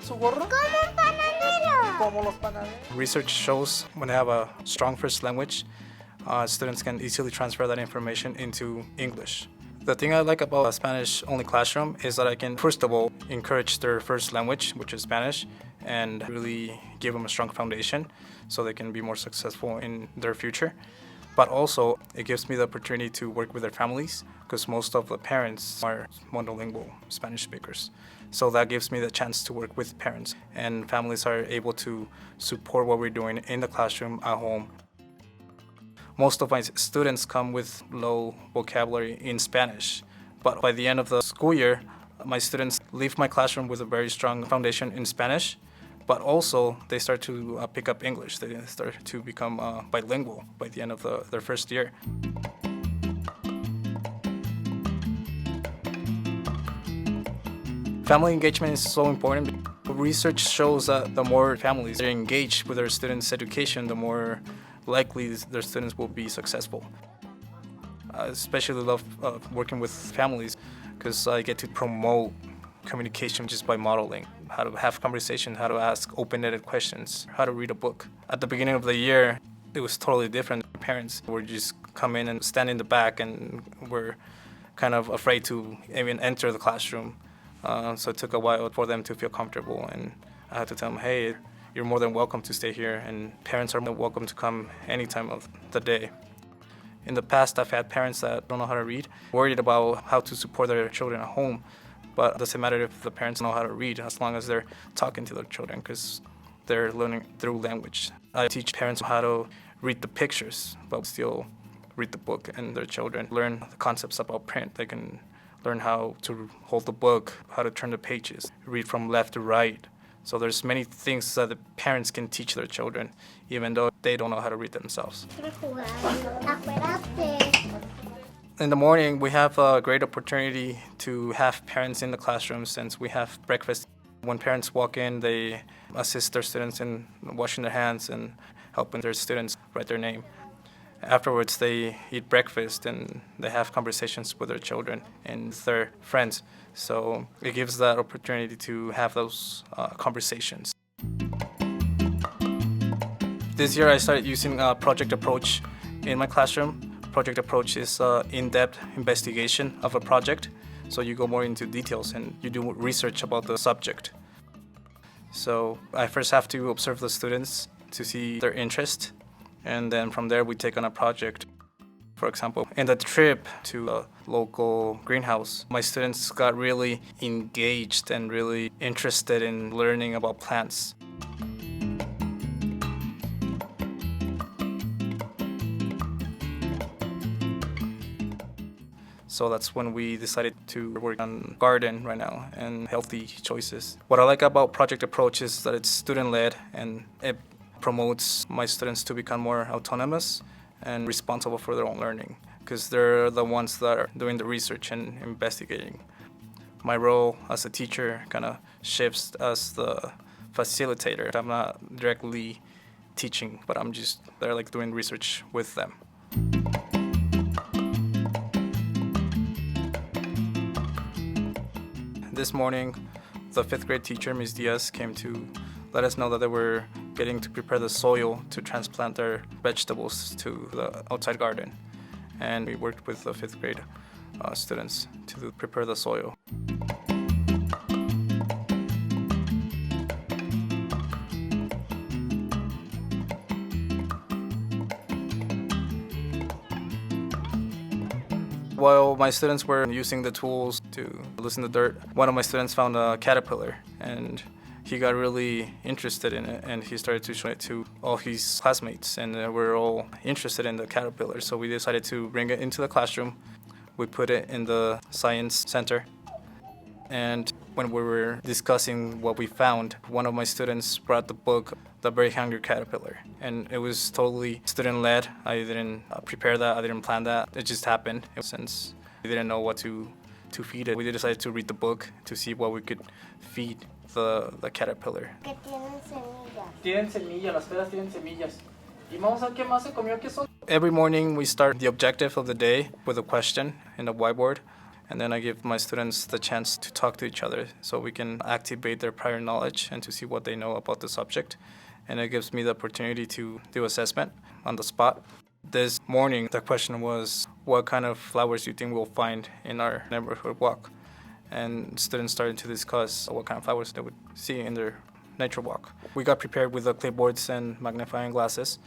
su gorro? Como un panadero. Como los panaderos. Research shows when they have a strong first language, students can easily transfer that information into English. The thing I like about a Spanish-only classroom is that I can, first of all, encourage their first language, which is Spanish, and really give them a strong foundation so they can be more successful in their future. But also, it gives me the opportunity to work with their families because most of the parents are monolingual Spanish speakers. So that gives me the chance to work with parents, and families are able to support what we're doing in the classroom at home. Most of my students come with low vocabulary in Spanish, but by the end of the school year, my students leave my classroom with a very strong foundation in Spanish, but also they start to pick up English. They start to become bilingual by the end of their first year. Family engagement is so important. Research shows that the more families are engaged with their students' education, the more likely their students will be successful. I especially love working with families because I get to promote communication just by modeling how to have conversation, how to ask open-ended questions, how to read a book. At the beginning of the year, it was totally different. Parents were just come in and stand in the back and were kind of afraid to even enter the classroom. So it took a while for them to feel comfortable, and I had to tell them, hey, you're more than welcome to stay here, and parents are welcome to come any time of the day. In the past, I've had parents that don't know how to read, worried about how to support their children at home, but it doesn't matter if the parents know how to read as long as they're talking to their children because they're learning through language. I teach parents how to read the pictures, but still read the book, and their children learn the concepts about print. They can learn how to hold the book, how to turn the pages, read from left to right. So there's many things that the parents can teach their children, even though they don't know how to read themselves. In the morning, we have a great opportunity to have parents in the classroom since we have breakfast. When parents walk in, they assist their students in washing their hands and helping their students write their name. Afterwards, they eat breakfast and they have conversations with their children and their friends. So it gives that opportunity to have those conversations. This year, I started using a project approach in my classroom. Project approach is in-depth investigation of a project. So you go more into details and you do research about the subject. So I first have to observe the students to see their interest. And then from there, we take on a project. For example, in the trip to a local greenhouse, my students got really engaged and really interested in learning about plants. So that's when we decided to work on garden right now and healthy choices. What I like about Project Approach is that it's student-led and it promotes my students to become more autonomous and responsible for their own learning because they're the ones that are doing the research and investigating. My role as a teacher kind of shifts as the facilitator. I'm not directly teaching, but I'm just there like doing research with them. This morning, the 5th grade teacher, Ms. Diaz, came to let us know that they were getting to prepare the soil to transplant their vegetables to the outside garden. And we worked with the 5th grade students to prepare the soil. While my students were using the tools to loosen the dirt, one of my students found a caterpillar and he got really interested in it and he started to show it to all his classmates and we're all interested in the caterpillar. So we decided to bring it into the classroom. We put it in the science center. And when we were discussing what we found, one of my students brought the book, The Very Hungry Caterpillar. And it was totally student-led. I didn't prepare that, I didn't plan that. It just happened. Since we didn't know what to feed it, we decided to read the book to see what we could feed the caterpillar. Que tienen semillas. Tienen semillas, las peras tienen semillas. Y vamos a ver qué más se comió, qué son. Every morning we start the objective of the day with a question in the whiteboard. And then I give my students the chance to talk to each other so we can activate their prior knowledge and to see what they know about the subject. And it gives me the opportunity to do assessment on the spot. This morning, the question was, what kind of flowers do you think we'll find in our neighborhood walk? And students started to discuss what kind of flowers they would see in their nature walk. We got prepared with the clipboards and magnifying glasses,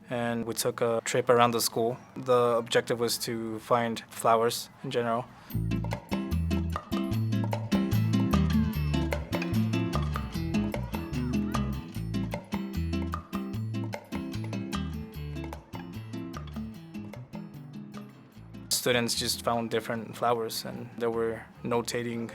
and we took a trip around the school. The objective was to find flowers in general. Students just found different flowers, and they were notating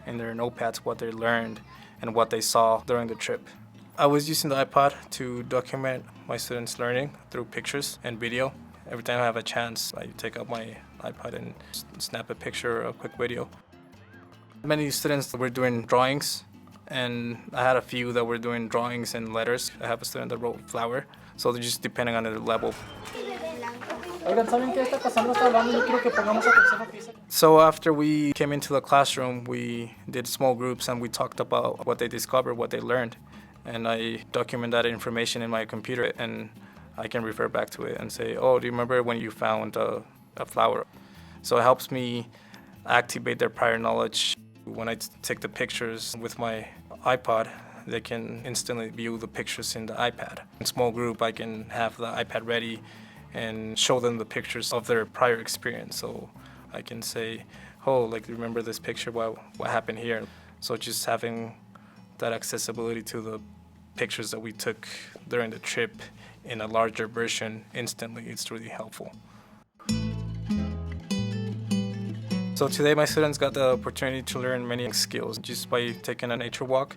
in their notepads what they learned and what they saw during the trip. I was using the iPod to document my students' learning through pictures and video. Every time I have a chance, I take out my iPod and snap a picture or a quick video. Many students were doing drawings, and I had a few that were doing drawings and letters. I have a student that wrote flower, so they're just depending on their level. Oigan, ¿saben qué? Esta Cassandra está hablando, yo quiero que pongamos atención aquí. So after we came into the classroom, we did small groups and we talked about what they discovered, what they learned. And I document that information in my computer, and I can refer back to it and say, oh, do you remember when you found a flower? So it helps me activate their prior knowledge. When I take the pictures with my iPod, they can instantly view the pictures in the iPad. In small group, I can have the iPad ready and show them the pictures of their prior experience. So I can say, oh, like, remember this picture, what happened here? So just having that accessibility to the pictures that we took during the trip in a larger version instantly, it's really helpful. So today my students got the opportunity to learn many skills just by taking a nature walk.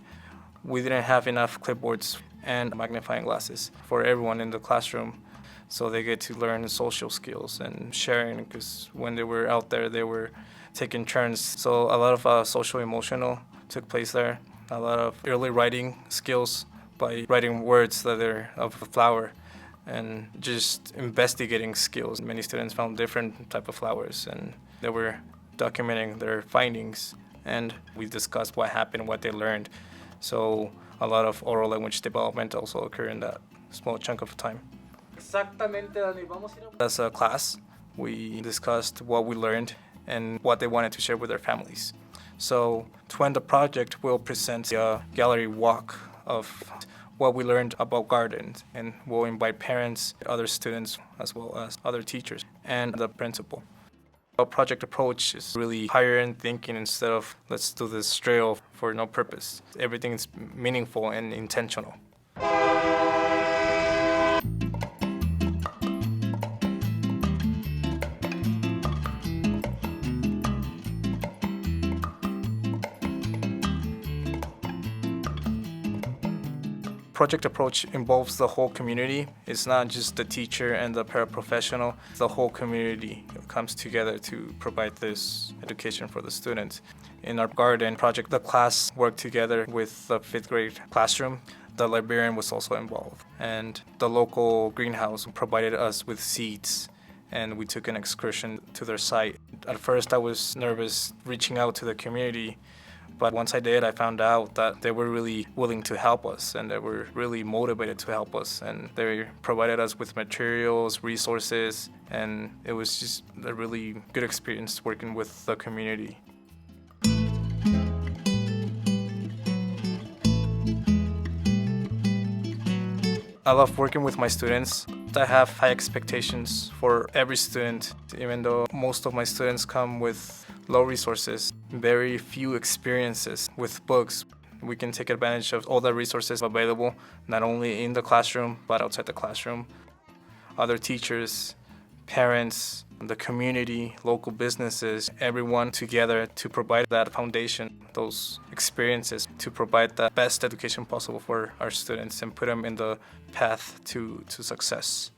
We didn't have enough clipboards and magnifying glasses for everyone in the classroom. So they get to learn social skills and sharing, because when they were out there, they were taking turns. So a lot of social emotional took place there. A lot of early writing skills by writing words that are of a flower, and just investigating skills. Many students found different type of flowers, and they were documenting their findings. And we discussed what happened, what they learned. So a lot of oral language development also occurred in that small chunk of time. Exactamente, Dani. Vamos a ir a... As a class, we discussed what we learned and what they wanted to share with their families. So to end the project, we'll present a gallery walk of what we learned about gardens, and we'll invite parents, other students, as well as other teachers, and the principal. Our project approach is really higher end thinking instead of let's do this straight for no purpose. Everything is meaningful and intentional. Project approach involves the whole community. It's not just the teacher and the paraprofessional. The whole community comes together to provide this education for the students. In our garden project, the class worked together with the 5th grade classroom. The librarian was also involved. And the local greenhouse provided us with seeds, and we took an excursion to their site. At first, I was nervous reaching out to the community. But once I did, I found out that they were really willing to help us, and they were really motivated to help us. And they provided us with materials, resources, and it was just a really good experience working with the community. I love working with my students. I have high expectations for every student, even though most of my students come with low resources, very few experiences with books. We can take advantage of all the resources available, not only in the classroom, but outside the classroom. Other teachers, parents, the community, local businesses, everyone together to provide that foundation, those experiences, to provide the best education possible for our students and put them in the path to success.